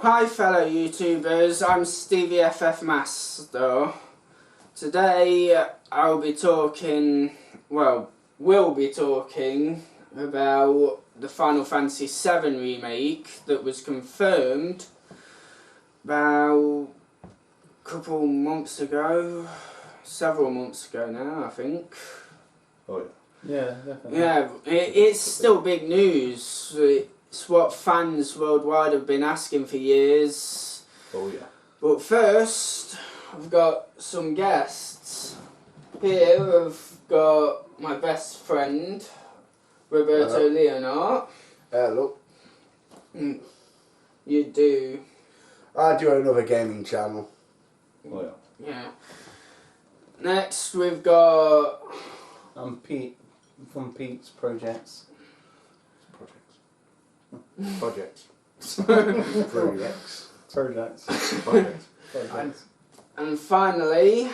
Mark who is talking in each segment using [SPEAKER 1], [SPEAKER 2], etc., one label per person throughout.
[SPEAKER 1] Hi fellow YouTubers, I'm Stevie FF Master. Today we'll be talking about the Final Fantasy VII remake that was confirmed about several months ago now, I think.
[SPEAKER 2] Oh
[SPEAKER 3] Yeah, definitely.
[SPEAKER 1] Yeah, it's still big news. It's what fans worldwide have been asking for years.
[SPEAKER 2] yeah.
[SPEAKER 1] But first, I've got some guests. Here I've got my best friend, Roberto Leonard.
[SPEAKER 4] Hello.
[SPEAKER 1] You do.
[SPEAKER 4] I do another gaming channel.
[SPEAKER 2] Oh yeah.
[SPEAKER 1] Yeah. Next we've got...
[SPEAKER 3] I'm Pete from Pete's Projects.
[SPEAKER 2] Projects.
[SPEAKER 4] Projects.
[SPEAKER 3] Projects.
[SPEAKER 1] And finally,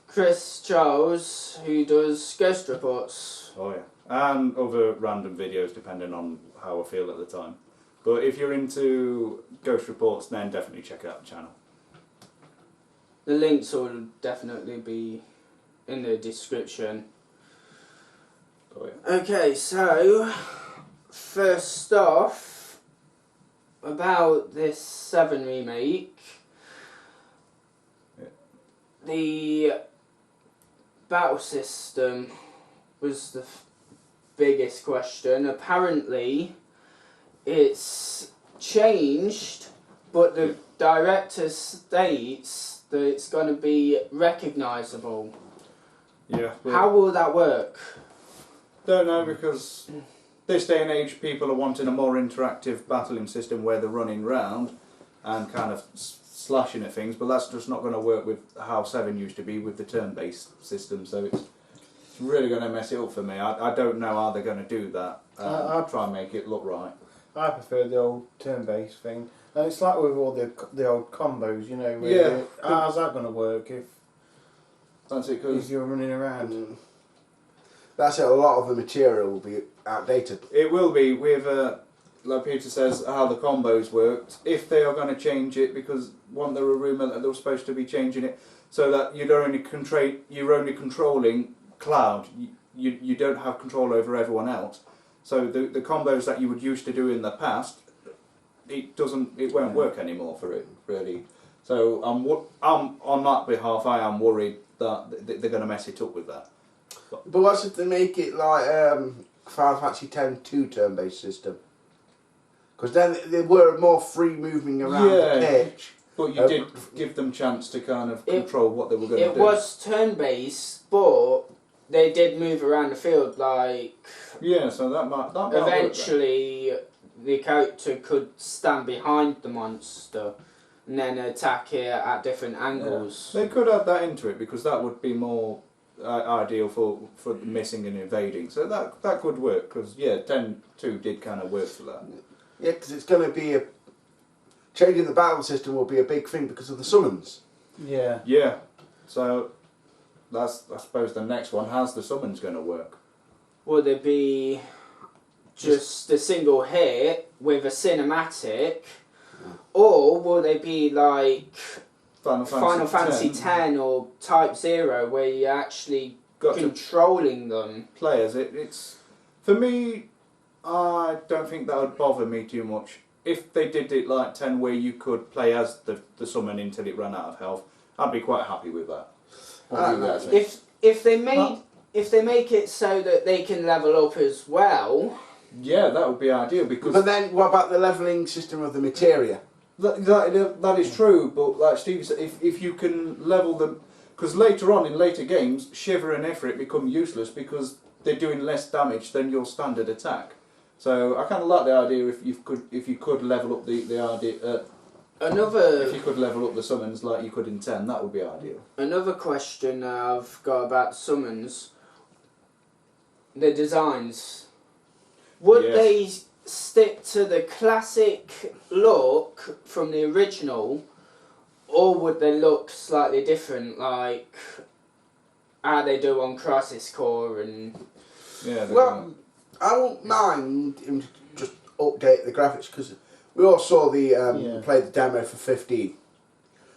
[SPEAKER 1] Chris Charles, who does Ghost Reports.
[SPEAKER 2] Oh yeah. And other random videos depending on how I feel at the time. But if you're into Ghost Reports, then definitely check out the channel.
[SPEAKER 1] The links will definitely be in the description.
[SPEAKER 2] Oh yeah.
[SPEAKER 1] Okay, so first off, about this 7 remake, the battle system was the biggest question. Apparently, it's changed, but the director states that it's going to be recognisable.
[SPEAKER 2] Yeah.
[SPEAKER 1] How will that work?
[SPEAKER 2] Don't know, because this day and age people are wanting a more interactive battling system where they're running round and kind of slashing at things, but that's just not going to work with how 7 used to be with the turn-based system, so it's really going to mess it up for me. I don't know how they're going to do that. Try and make it look right.
[SPEAKER 3] I prefer the old turn-based thing, and it's like with all the old combos, you know.
[SPEAKER 2] Yeah.
[SPEAKER 3] How's that going to work if
[SPEAKER 2] That's it, because
[SPEAKER 3] you're running around?
[SPEAKER 4] That's it, a lot of the material will be outdated.
[SPEAKER 2] it will be with, like Peter says, how the combos worked. If they are going to change it, because wasn't there a rumour that they were supposed to be changing it so that you're only controlling Cloud. You don't have control over everyone else. So the combos that you would used to do in the past, it won't work anymore for it really. So I'm on that behalf. I am worried that they're going to mess it up with that.
[SPEAKER 4] But what if they make it like Final Fantasy X 2 turn-based system? Because then they were more free moving around the pitch.
[SPEAKER 2] But you did give them chance to kind of control what they were going to do.
[SPEAKER 1] It was turn-based, but they did move around the field, like...
[SPEAKER 2] Yeah, so that might
[SPEAKER 1] eventually, the character could stand behind the monster and then attack it at different angles.
[SPEAKER 2] Yeah. They could add that into it, because that would be more ideal for missing and invading. So that could work, because, yeah, 10.2 did kind of work for that.
[SPEAKER 4] Yeah, because it's going to be changing the battle system will be a big thing because of the summons.
[SPEAKER 3] Yeah.
[SPEAKER 2] Yeah, so that's, I suppose, the next one. How's the summons going to work?
[SPEAKER 1] Would it be just a single hit with a cinematic, or will they be like Final Fantasy X or Type 0, where you're actually controlling them?
[SPEAKER 2] Players, it's for me. I don't think that would bother me too much. If they did it like 10, where you could play as the summon until it ran out of health, I'd be quite happy with that.
[SPEAKER 1] If they make it so that they can level up as well.
[SPEAKER 2] Yeah, that would be ideal, because.
[SPEAKER 4] But then, what about the levelling system of the materia?
[SPEAKER 2] That is true, but like Steve said, if you can level them, because later on in later games, Shiver and Ifrit become useless because they're doing less damage than your standard attack. So I kind of like the idea if you could level up the idea. If you could level up the summons like you could in 10, that would be ideal.
[SPEAKER 1] Another question I've got about summons: the designs. Would they stick to the classic look from the original, or would they look slightly different, like how they do on Crisis Core and...
[SPEAKER 2] Yeah.
[SPEAKER 4] Well, I won't mind him to just update the graphics, because We all saw the
[SPEAKER 3] Yeah.
[SPEAKER 4] played the demo for 15.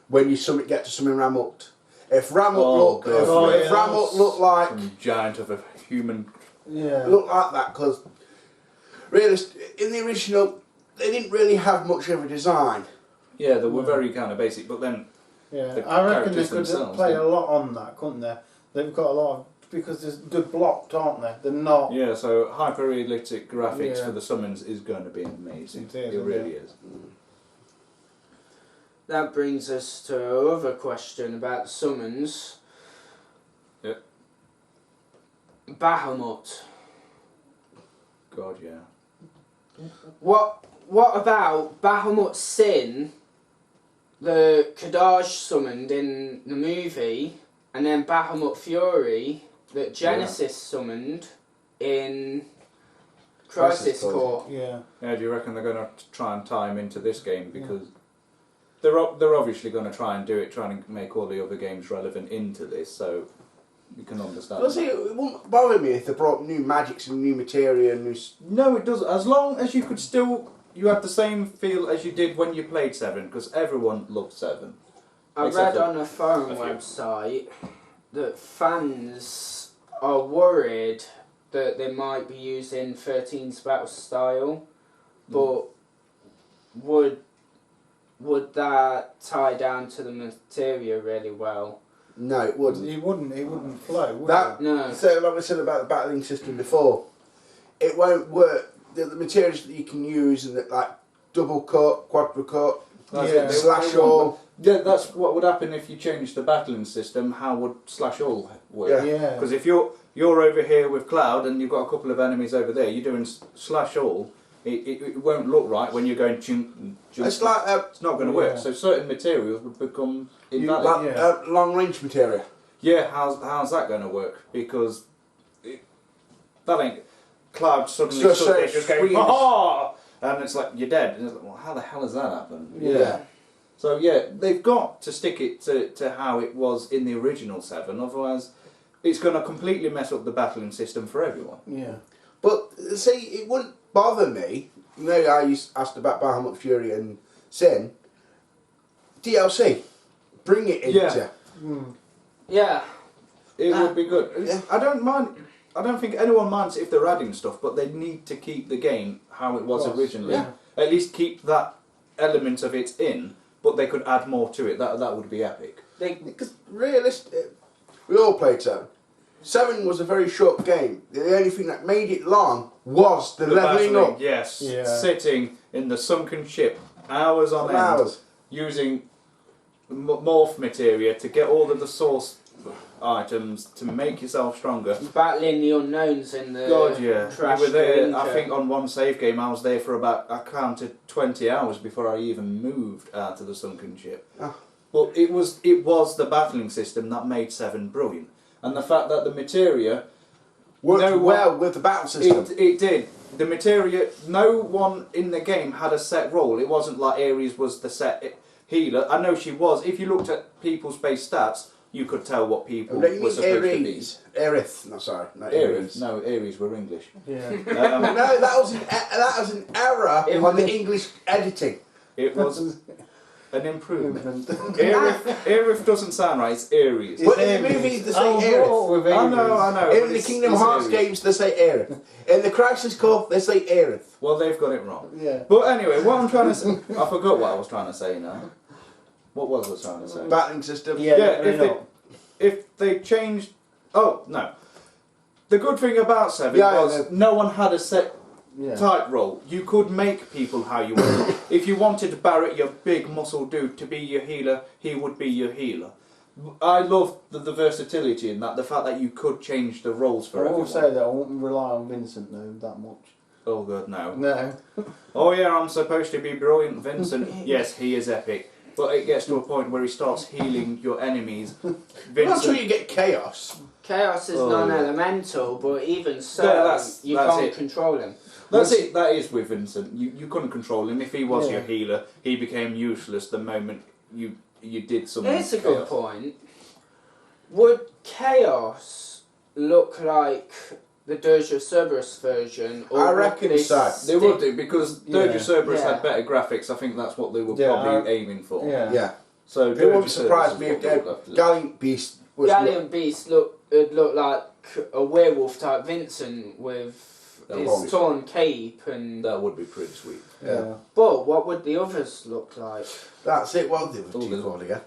[SPEAKER 4] When you get to summon Ramut, if Ramut
[SPEAKER 2] Oh, God.
[SPEAKER 4] if Ramut looked like
[SPEAKER 2] Some giant of a human.
[SPEAKER 4] looked like that, because really in the original they didn't really have much of a design.
[SPEAKER 2] Yeah, they were very kind of basic, but then
[SPEAKER 3] Yeah,
[SPEAKER 2] the
[SPEAKER 3] I reckon they
[SPEAKER 2] characters
[SPEAKER 3] could
[SPEAKER 2] themselves,
[SPEAKER 3] play
[SPEAKER 2] yeah.
[SPEAKER 3] a lot on that, couldn't they? They've got a lot of, because they're blocked, aren't they? They're not.
[SPEAKER 2] yeah, so hyper realistic graphics
[SPEAKER 3] Yeah.
[SPEAKER 2] for the summons is going to be amazing.
[SPEAKER 3] It is,
[SPEAKER 2] It really
[SPEAKER 3] isn't
[SPEAKER 2] is.
[SPEAKER 1] That brings us to our other question about summons.
[SPEAKER 2] Yep.
[SPEAKER 1] Bahamut.
[SPEAKER 2] God, yeah.
[SPEAKER 1] What about Bahamut Sin, the Kadaj summoned in the movie, and then Bahamut Fury that Genesis summoned in Crisis
[SPEAKER 4] Crisis Core.
[SPEAKER 1] Core?
[SPEAKER 3] Yeah.
[SPEAKER 2] Yeah, do you reckon they're going to try and tie him into this game? Because they're obviously going to try and do it, trying to make all the other games relevant into this, so you can understand.
[SPEAKER 4] Well, see, it wouldn't bother me if they brought new magics and new materia and new.
[SPEAKER 2] No, it doesn't. As long as you could still, you have the same feel as you did when you played 7, because everyone loved 7.
[SPEAKER 1] I
[SPEAKER 2] Except
[SPEAKER 1] read
[SPEAKER 2] for
[SPEAKER 1] on a forum
[SPEAKER 2] a few.
[SPEAKER 1] website that fans are worried that they might be using 13's battle style, but would that tie down to the materia really well?
[SPEAKER 4] No, it wouldn't.
[SPEAKER 3] It wouldn't flow, would
[SPEAKER 4] That-
[SPEAKER 3] it?
[SPEAKER 1] No.
[SPEAKER 4] So, like we said about the battling system before, it won't work. The materials that you can use, and that, like double cut, quadra cut,
[SPEAKER 2] That's
[SPEAKER 3] Yeah.
[SPEAKER 2] it.
[SPEAKER 4] slash
[SPEAKER 2] They want
[SPEAKER 4] all.
[SPEAKER 2] Yeah, that's what would happen if you changed the battling system. How would slash all work?
[SPEAKER 3] Yeah.
[SPEAKER 2] Because if you're over here with Cloud and you've got a couple of enemies over there, you're doing slash all. It won't look right when you're going chunk.
[SPEAKER 4] It's like
[SPEAKER 2] It's not going to work.
[SPEAKER 3] Yeah.
[SPEAKER 2] So certain materials would become invalid.
[SPEAKER 4] like
[SPEAKER 3] Yeah.
[SPEAKER 4] long range materia.
[SPEAKER 2] Yeah, how's that going to work? Because that ain't Cloud suddenly
[SPEAKER 4] Just
[SPEAKER 2] stood there
[SPEAKER 4] say
[SPEAKER 2] just going,
[SPEAKER 4] screams.
[SPEAKER 2] ha! And it's like you're dead. And it's like, well, how the hell has that happened?
[SPEAKER 3] Yeah.
[SPEAKER 2] So yeah, they've got to stick it to how it was in the original 7, otherwise it's going to completely mess up the battling system for everyone.
[SPEAKER 3] Yeah.
[SPEAKER 4] But see, it wouldn't bother me. You know, I asked about Bahamut Fury and Sin. DLC, bring it into.
[SPEAKER 2] Yeah.
[SPEAKER 3] Mm.
[SPEAKER 1] Yeah.
[SPEAKER 2] It
[SPEAKER 1] Ah.
[SPEAKER 2] would be good.
[SPEAKER 4] Yeah.
[SPEAKER 2] I don't mind. I don't think anyone minds if they're adding stuff, but they need to keep the game how it was
[SPEAKER 3] Of course,
[SPEAKER 2] originally.
[SPEAKER 4] yeah.
[SPEAKER 2] At least keep that element of it in, but they could add more to it. That would be epic.
[SPEAKER 4] Because realistic, we all played 7. 7 was a very short game. The only thing that made it long was the leveling
[SPEAKER 2] battling,
[SPEAKER 4] up.
[SPEAKER 2] yes.
[SPEAKER 3] Yeah.
[SPEAKER 2] Sitting in the sunken ship, hours on
[SPEAKER 4] For
[SPEAKER 2] end,
[SPEAKER 4] hours.
[SPEAKER 2] using morph materia to get all of the source items to make yourself stronger.
[SPEAKER 1] Battling the unknowns in the
[SPEAKER 2] God, yeah.
[SPEAKER 1] trash
[SPEAKER 2] We were there,
[SPEAKER 1] Ranger.
[SPEAKER 2] I think on one save game I was there for about, I counted 20 hours before I even moved out of the sunken ship.
[SPEAKER 4] Ah.
[SPEAKER 2] But it was the battling system that made 7 brilliant. And the fact that the materia,
[SPEAKER 4] Worked
[SPEAKER 2] No,
[SPEAKER 4] well with the battle system.
[SPEAKER 2] it did. The materia, no one in the game had a set role. It wasn't like Ares was the set healer. I know she was. If you looked at people's base stats, you could tell what people
[SPEAKER 4] No, you
[SPEAKER 2] were
[SPEAKER 4] mean
[SPEAKER 2] supposed to be.
[SPEAKER 4] Ares. Aerith. No, sorry. Not
[SPEAKER 2] Ares.
[SPEAKER 4] Ares.
[SPEAKER 2] No, Ares were English.
[SPEAKER 3] Yeah.
[SPEAKER 4] No, that was an error
[SPEAKER 1] It
[SPEAKER 4] on
[SPEAKER 1] was-
[SPEAKER 4] the English editing.
[SPEAKER 2] It was an improvement.
[SPEAKER 3] Yeah.
[SPEAKER 2] Aerith doesn't sound right, it's Ares.
[SPEAKER 4] But in the movies, they say Aerith.
[SPEAKER 2] I know.
[SPEAKER 4] In
[SPEAKER 2] but
[SPEAKER 4] the
[SPEAKER 2] it's-
[SPEAKER 4] Kingdom
[SPEAKER 2] it's
[SPEAKER 4] Hearts
[SPEAKER 2] Ares.
[SPEAKER 4] games, they say Aerith. In the Crisis Core, they say Aerith.
[SPEAKER 2] Well, they've got it wrong.
[SPEAKER 3] Yeah.
[SPEAKER 2] But anyway, what I'm trying to say, I forgot what I was trying to say now. What was I trying to say?
[SPEAKER 4] Battling system.
[SPEAKER 3] Yeah,
[SPEAKER 2] Yeah, if they changed... Oh, no. The good thing about 7
[SPEAKER 4] Yeah,
[SPEAKER 2] was
[SPEAKER 4] yeah.
[SPEAKER 2] no one had a set
[SPEAKER 3] Yeah.
[SPEAKER 2] type role. You could make people how you wanted. If you wanted Barrett, your big muscle dude, to be your healer, he would be your healer. I love the versatility in that, the fact that you could change the roles
[SPEAKER 3] I
[SPEAKER 2] for
[SPEAKER 3] will
[SPEAKER 2] everyone.
[SPEAKER 3] say that I won't rely on Vincent though that much.
[SPEAKER 2] Oh god, no.
[SPEAKER 3] No.
[SPEAKER 2] Oh yeah, I'm supposed to be brilliant, Vincent. Yes, he is epic. But it gets to a point where he starts healing your enemies.
[SPEAKER 4] Not until
[SPEAKER 2] Vincent,
[SPEAKER 4] you get Chaos.
[SPEAKER 1] Chaos is
[SPEAKER 2] Oh,
[SPEAKER 1] non-elemental, but even so,
[SPEAKER 2] Yeah, that's
[SPEAKER 1] you can't
[SPEAKER 2] it.
[SPEAKER 1] control him.
[SPEAKER 2] that's it. That is with Vincent. You couldn't control him. If he was
[SPEAKER 3] Yeah.
[SPEAKER 2] your healer, he became useless the moment you did something.
[SPEAKER 1] Here's a good point. Would Chaos look like the Dirge Cerberus version? Or
[SPEAKER 4] I
[SPEAKER 1] would
[SPEAKER 4] reckon
[SPEAKER 1] they
[SPEAKER 4] so.
[SPEAKER 2] They would do, because
[SPEAKER 3] Yeah.
[SPEAKER 2] Dirge Cerberus
[SPEAKER 1] Yeah.
[SPEAKER 2] had better graphics. I think that's what they were
[SPEAKER 3] Yeah,
[SPEAKER 2] probably aiming for.
[SPEAKER 3] Yeah.
[SPEAKER 4] Yeah.
[SPEAKER 2] So
[SPEAKER 4] It won't
[SPEAKER 2] Dirge
[SPEAKER 4] surprise
[SPEAKER 2] Cerberus
[SPEAKER 4] me
[SPEAKER 2] is
[SPEAKER 4] if
[SPEAKER 2] what they would have to do.
[SPEAKER 4] Gallant Beast was
[SPEAKER 1] Galleon Beast would look like a werewolf type Vincent with
[SPEAKER 2] That
[SPEAKER 1] his
[SPEAKER 2] would be-
[SPEAKER 1] torn cape and.
[SPEAKER 2] That would be pretty sweet.
[SPEAKER 3] Yeah.
[SPEAKER 1] But what would the others look like?
[SPEAKER 4] That's it. What they
[SPEAKER 2] Oh,
[SPEAKER 4] were
[SPEAKER 2] there's-
[SPEAKER 4] called again?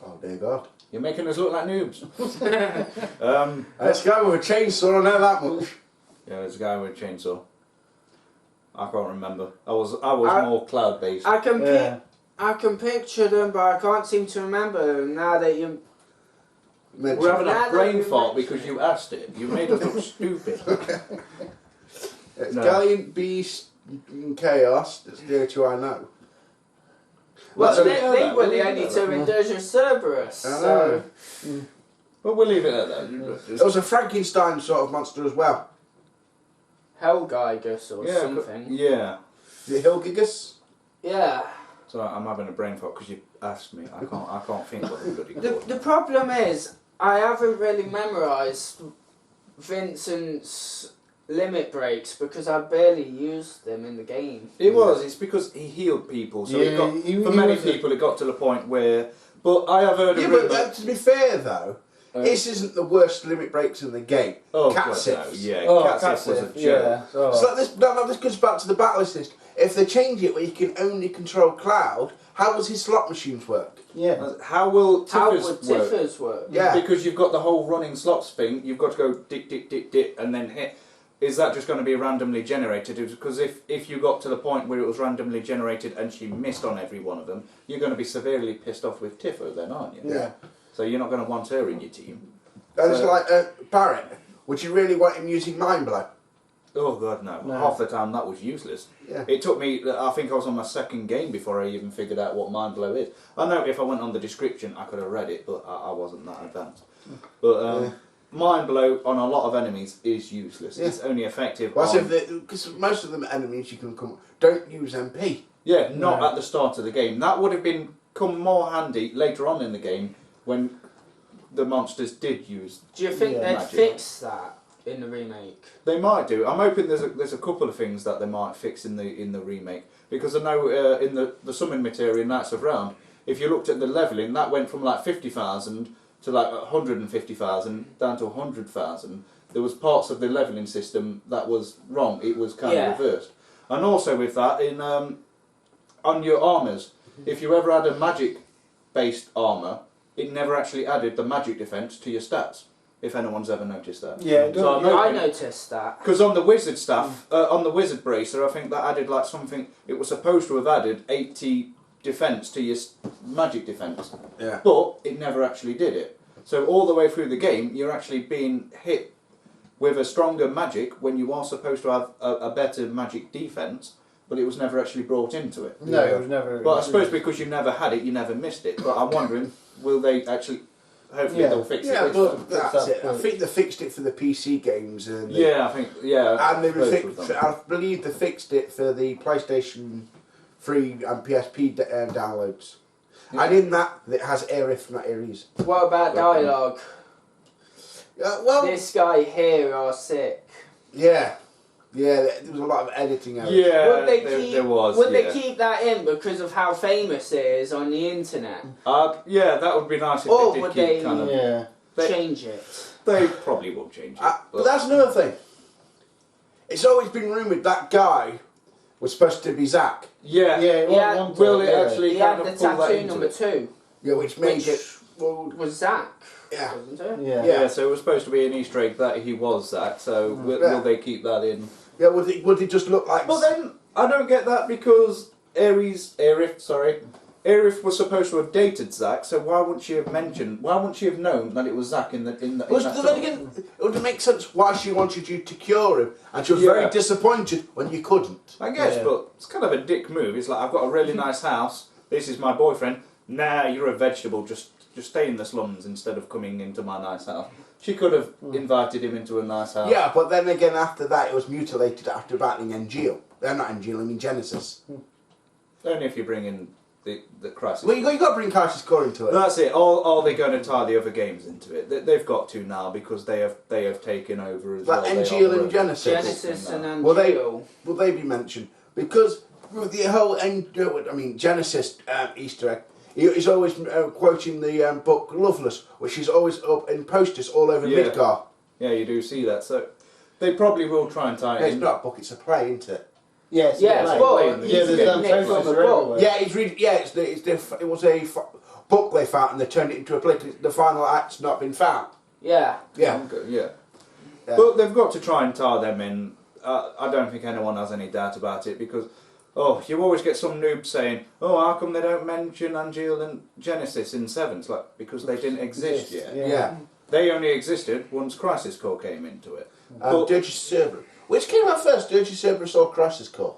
[SPEAKER 4] Oh dear God.
[SPEAKER 2] You're making us look like noobs.
[SPEAKER 4] Let's go with a chainsaw. I know that much.
[SPEAKER 2] Yeah, there's a guy with a chainsaw. I can't remember. I was
[SPEAKER 1] I-
[SPEAKER 2] more cloud based.
[SPEAKER 1] I can
[SPEAKER 3] Yeah.
[SPEAKER 1] I can picture them, but I can't seem to remember them now that you.
[SPEAKER 4] Mention.
[SPEAKER 2] We're having
[SPEAKER 1] Now
[SPEAKER 2] a
[SPEAKER 1] that
[SPEAKER 2] brain
[SPEAKER 1] you
[SPEAKER 2] fart
[SPEAKER 1] mention
[SPEAKER 2] because you asked it. You made us look stupid.
[SPEAKER 4] It's
[SPEAKER 2] No.
[SPEAKER 4] Gallant Beast and Chaos. That's the two I know.
[SPEAKER 1] Well,
[SPEAKER 2] Well,
[SPEAKER 1] they
[SPEAKER 2] so-
[SPEAKER 1] were the only two in Dirge Cerberus.
[SPEAKER 4] I
[SPEAKER 1] So
[SPEAKER 4] know.
[SPEAKER 2] Well, we'll leave it at that.
[SPEAKER 4] There was a Frankenstein sort of monster as well.
[SPEAKER 1] Hellgeigus or
[SPEAKER 2] Yeah,
[SPEAKER 1] something.
[SPEAKER 2] yeah.
[SPEAKER 4] The Hillgigus.
[SPEAKER 1] Yeah.
[SPEAKER 2] So I'm having a brain fart because you asked me. I can't think what the bloody
[SPEAKER 1] The
[SPEAKER 2] called.
[SPEAKER 1] problem is I haven't really memorised Vincent's limit breaks because I barely used them in the game.
[SPEAKER 2] It's because he healed people. So
[SPEAKER 3] Yeah,
[SPEAKER 2] it got,
[SPEAKER 3] he
[SPEAKER 2] for many
[SPEAKER 3] was a-
[SPEAKER 2] people, it got to the point where. But I have heard a
[SPEAKER 4] Yeah,
[SPEAKER 2] rumour.
[SPEAKER 4] but to be fair though, this isn't the worst limit breaks in the game.
[SPEAKER 2] Oh,
[SPEAKER 4] Cat
[SPEAKER 2] God, no.
[SPEAKER 4] Sith.
[SPEAKER 2] Yeah,
[SPEAKER 3] Oh,
[SPEAKER 2] Cat Sith was a
[SPEAKER 3] Catsif,
[SPEAKER 2] joke.
[SPEAKER 3] yeah. Oh.
[SPEAKER 4] So like this, no, this goes back to the battle assist. If they change it where you can only control Cloud, how does his slot machines work?
[SPEAKER 3] Yeah.
[SPEAKER 2] How will
[SPEAKER 1] How would
[SPEAKER 2] Tiffers work?
[SPEAKER 1] Tiffers work?
[SPEAKER 4] Yeah.
[SPEAKER 2] Because you've got the whole running slots thing, you've got to go dick, dick, dick, dick, and then hit. Is that just going to be randomly generated? Because if you got to the point where it was randomly generated and she missed on every one of them, you're going to be severely pissed off with Tiffo then, aren't you?
[SPEAKER 4] Yeah.
[SPEAKER 2] So you're not going to want her in your team.
[SPEAKER 4] And it's
[SPEAKER 2] So-
[SPEAKER 4] like Barrett. Would you really want him using Mind Blow?
[SPEAKER 2] Oh, God, no.
[SPEAKER 3] No.
[SPEAKER 2] Half the time that was useless.
[SPEAKER 4] Yeah.
[SPEAKER 2] It took me, I think I was on my second game before I even figured out what Mind Blow is. I know if I went on the description I could have read it, but I wasn't that advanced. But Mind Blow on a lot of enemies is useless.
[SPEAKER 4] Yeah.
[SPEAKER 2] It's only effective
[SPEAKER 4] Well,
[SPEAKER 2] on...
[SPEAKER 4] because most of them enemies you can come don't use MP.
[SPEAKER 2] Yeah, not
[SPEAKER 3] No.
[SPEAKER 2] at the start of the game. That would have come more handy later on in the game when the monsters did use.
[SPEAKER 1] Do you think
[SPEAKER 3] Yeah,
[SPEAKER 1] they'd
[SPEAKER 2] magic.
[SPEAKER 1] fix that in the remake?
[SPEAKER 2] They might do. I'm hoping there's a couple of things that they might fix in the remake, because I know in the summon material Knights of Round, if you looked at the leveling, that went from like 50,000 to like 150,000 down to 100,000. There was parts of the leveling system that was wrong. It was kind
[SPEAKER 1] Yeah.
[SPEAKER 2] of reversed. And also with that, on your armours, if you ever had a magic-based armour, it never actually added the magic defence to your stats, if anyone's ever noticed that.
[SPEAKER 3] Yeah,
[SPEAKER 2] So I'm
[SPEAKER 1] I
[SPEAKER 2] hoping-
[SPEAKER 1] noticed that.
[SPEAKER 2] because on the wizard staff, on the wizard bracer, I think that added like something. It was supposed to have added 80 defense to your magic defense,
[SPEAKER 4] Yeah.
[SPEAKER 2] but it never actually did it. So all the way through the game, you're actually being hit with a stronger magic when you are supposed to have a better magic defense, but it was never actually brought into it.
[SPEAKER 3] No, it was never.
[SPEAKER 2] But I suppose because you never had it, you never missed it. But I'm wondering, will they actually? Hopefully
[SPEAKER 3] Yeah.
[SPEAKER 2] they'll fix
[SPEAKER 4] Yeah,
[SPEAKER 2] it. this
[SPEAKER 4] but
[SPEAKER 2] time.
[SPEAKER 4] that's it. I
[SPEAKER 3] point.
[SPEAKER 4] think they fixed it for the PC games and
[SPEAKER 2] Yeah, I think
[SPEAKER 4] and they
[SPEAKER 2] both of them.
[SPEAKER 4] I believe they fixed it for the PlayStation 3 and PSP downloads.
[SPEAKER 2] Yeah.
[SPEAKER 4] And in that, it has Aerith, not Ares.
[SPEAKER 1] What about dialogue?
[SPEAKER 4] Well,
[SPEAKER 1] This guy here are sick.
[SPEAKER 4] yeah, there was a lot of editing errors.
[SPEAKER 2] Yeah,
[SPEAKER 1] Would they
[SPEAKER 2] there,
[SPEAKER 1] keep?
[SPEAKER 2] there was.
[SPEAKER 1] Would
[SPEAKER 2] yeah.
[SPEAKER 1] they keep that in because of how famous it is on the internet?
[SPEAKER 2] Yeah, that would be nice if
[SPEAKER 1] Or
[SPEAKER 2] they did
[SPEAKER 1] would
[SPEAKER 2] keep
[SPEAKER 1] they-
[SPEAKER 2] kind of.
[SPEAKER 3] Yeah.
[SPEAKER 2] They-
[SPEAKER 1] Change it.
[SPEAKER 2] They probably will change it.
[SPEAKER 4] But that's another thing. It's always been rumoured that guy was supposed to be Zack.
[SPEAKER 2] yeah.
[SPEAKER 3] Yeah, it
[SPEAKER 1] Yeah,
[SPEAKER 3] wasn't
[SPEAKER 2] will
[SPEAKER 3] one
[SPEAKER 2] it
[SPEAKER 3] time,
[SPEAKER 2] actually
[SPEAKER 1] He
[SPEAKER 2] kind
[SPEAKER 1] had the
[SPEAKER 2] of pull that
[SPEAKER 1] tattoo
[SPEAKER 2] into
[SPEAKER 1] number
[SPEAKER 2] it?
[SPEAKER 1] 2,
[SPEAKER 4] Yeah, which made
[SPEAKER 1] Which-
[SPEAKER 4] it. Well,
[SPEAKER 1] was Zack,
[SPEAKER 4] yeah.
[SPEAKER 1] wasn't it?
[SPEAKER 3] Yeah.
[SPEAKER 2] Yeah, so it was supposed to be an Easter egg that he was that. So will they keep that in?
[SPEAKER 4] Yeah, would it just look like?
[SPEAKER 2] But then I don't get that because Aerith was supposed to have dated Zack. So why wouldn't she have mentioned? Why wouldn't she have known that it was Zack in that
[SPEAKER 4] But
[SPEAKER 2] film?
[SPEAKER 4] then again, it would make sense why she wanted you to cure him, and she was
[SPEAKER 2] Yeah.
[SPEAKER 4] very disappointed when you couldn't.
[SPEAKER 2] I guess,
[SPEAKER 3] Yeah.
[SPEAKER 2] but it's kind of a dick move. It's like, I've got a really nice house. This is my boyfriend. Nah, you're a vegetable. Just stay in the slums instead of coming into my nice house. She could have invited him into a nice house.
[SPEAKER 4] Yeah, but then again, after that, it was mutilated after battling Engeal. Not Engeal, I mean Genesis.
[SPEAKER 2] Only if you bring in the Crisis.
[SPEAKER 4] Well, you got to bring Crisis Core into it.
[SPEAKER 2] That's it. Are they going to tie the other games into it? They've got to now because they have taken over as
[SPEAKER 4] Like
[SPEAKER 2] well.
[SPEAKER 4] NGL and Genesis.
[SPEAKER 1] Genesis and Unreal.
[SPEAKER 4] Will they be mentioned? Because with the whole Genesis Easter egg, he's always quoting the book Loveless, which is always up in posters all over Midgar.
[SPEAKER 2] Yeah, you do see that. So they probably will try and tie it
[SPEAKER 4] It's
[SPEAKER 2] in.
[SPEAKER 4] not a book; it's a play, isn't it?
[SPEAKER 3] Yes,
[SPEAKER 1] Yes, well,
[SPEAKER 2] Yeah,
[SPEAKER 1] he's
[SPEAKER 3] there's
[SPEAKER 1] written
[SPEAKER 3] them
[SPEAKER 1] it from
[SPEAKER 3] posters
[SPEAKER 1] a book.
[SPEAKER 3] everywhere.
[SPEAKER 4] Yeah, it was a book they found and they turned it into a play. The final act's not been found.
[SPEAKER 1] Yeah.
[SPEAKER 4] Yeah.
[SPEAKER 2] Okay, yeah.
[SPEAKER 4] Yeah.
[SPEAKER 2] But they've got to try and tie them in. I don't think anyone has any doubt about it because, you always get some noob saying, how come they don't mention Unreal and Genesis in 7? It's like, because they didn't exist yet.
[SPEAKER 4] Yeah.
[SPEAKER 2] They only existed once Crisis Core came into it. But-
[SPEAKER 4] Dirge Cerberus. Which came out first, Dirge Cerberus or Crisis Core?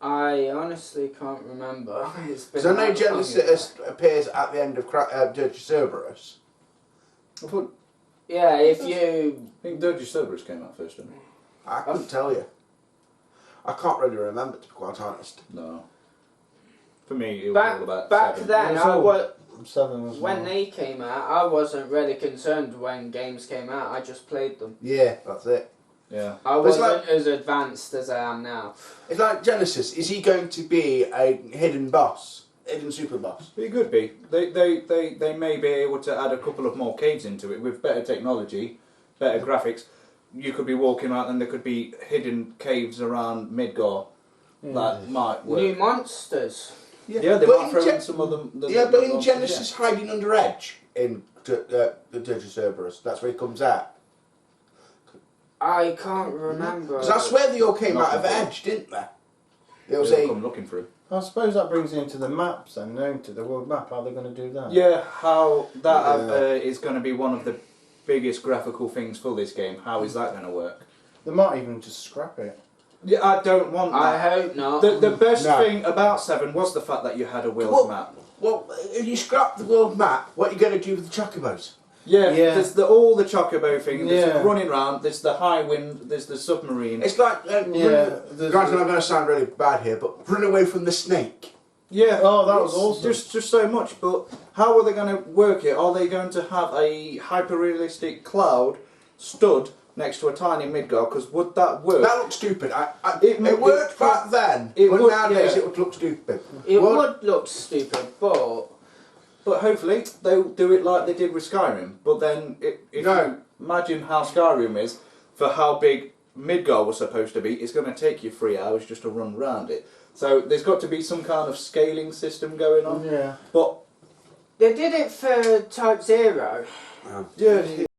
[SPEAKER 1] I honestly can't remember. It's been
[SPEAKER 4] Because I know
[SPEAKER 1] that long
[SPEAKER 4] Genesis appears at the end of Dirge Cerberus.
[SPEAKER 2] I thought,
[SPEAKER 1] Yeah, if you...
[SPEAKER 2] I think Dirge Cerberus came out first, didn't it?
[SPEAKER 4] I couldn't tell you. I can't really remember, to be quite honest.
[SPEAKER 2] No. For me, it was all about
[SPEAKER 1] Back
[SPEAKER 2] 7.
[SPEAKER 1] then,
[SPEAKER 3] It was all- 7 was
[SPEAKER 1] when
[SPEAKER 3] one.
[SPEAKER 1] they came out, I wasn't really concerned when games came out. I just played them.
[SPEAKER 4] Yeah, that's it.
[SPEAKER 2] Yeah.
[SPEAKER 1] I
[SPEAKER 4] But it's
[SPEAKER 1] wasn't as advanced as I am now.
[SPEAKER 4] It's like Genesis. Is he going to be a hidden boss? Hidden super boss?
[SPEAKER 2] It could be. They may be able to add a couple of more caves into it with better technology, better graphics. You could be walking around and there could be hidden caves around Midgar that might work.
[SPEAKER 1] New monsters.
[SPEAKER 2] Yeah, they
[SPEAKER 4] But
[SPEAKER 2] might
[SPEAKER 4] in
[SPEAKER 2] throw
[SPEAKER 4] Gen-
[SPEAKER 2] in some of them.
[SPEAKER 4] But in Genesis, hiding under Edge in the Dirge Cerberus, that's where he comes out.
[SPEAKER 1] I can't remember.
[SPEAKER 4] Because I swear they all came
[SPEAKER 2] Not
[SPEAKER 4] out of
[SPEAKER 2] before.
[SPEAKER 4] Edge, didn't they? There was
[SPEAKER 2] They'll come looking for him.
[SPEAKER 3] I suppose that brings you into the maps then, don't it? The world map, how they're going to do that.
[SPEAKER 2] Yeah, how that
[SPEAKER 4] Yeah.
[SPEAKER 2] is going to be one of the biggest graphical things for this game. How is that going to work?
[SPEAKER 3] They might even just scrap it.
[SPEAKER 2] Yeah, I don't want that.
[SPEAKER 1] I hope not.
[SPEAKER 2] The best
[SPEAKER 4] No.
[SPEAKER 2] thing about 7 was the fact that you had a world
[SPEAKER 4] Well-
[SPEAKER 2] map.
[SPEAKER 4] Well, if you scrap the world map, what are you going to do with the Chocobos?
[SPEAKER 2] Yeah,
[SPEAKER 3] Yeah.
[SPEAKER 2] there's all the chocobo thing, there's
[SPEAKER 3] Yeah.
[SPEAKER 2] running around, there's the high wind, there's the submarine.
[SPEAKER 4] It's like,
[SPEAKER 3] Yeah, there's-
[SPEAKER 4] granted, I'm going to sound really bad here, but run away from the snake.
[SPEAKER 2] Yeah.
[SPEAKER 3] Oh, that was
[SPEAKER 2] it's
[SPEAKER 3] awesome.
[SPEAKER 2] Just so much, but how are they going to work it? Are they going to have a hyper-realistic cloud stood next to a tiny Midgar? Because would that work?
[SPEAKER 4] That looks stupid.
[SPEAKER 2] It
[SPEAKER 4] It worked back then,
[SPEAKER 2] it
[SPEAKER 4] but
[SPEAKER 2] would,
[SPEAKER 4] nowadays
[SPEAKER 2] yeah.
[SPEAKER 4] it would look stupid.
[SPEAKER 1] It
[SPEAKER 4] Well,
[SPEAKER 1] would look stupid, but
[SPEAKER 2] But hopefully they'll do it like they did with Skyrim. But then, if
[SPEAKER 4] No.
[SPEAKER 2] you imagine how Skyrim is, for how big Midgar was supposed to be, it's going to take you 3 hours just to run around it. So there's got to be some kind of scaling system going on.
[SPEAKER 3] Yeah.
[SPEAKER 2] But
[SPEAKER 1] they did it for Type 0.
[SPEAKER 2] yeah,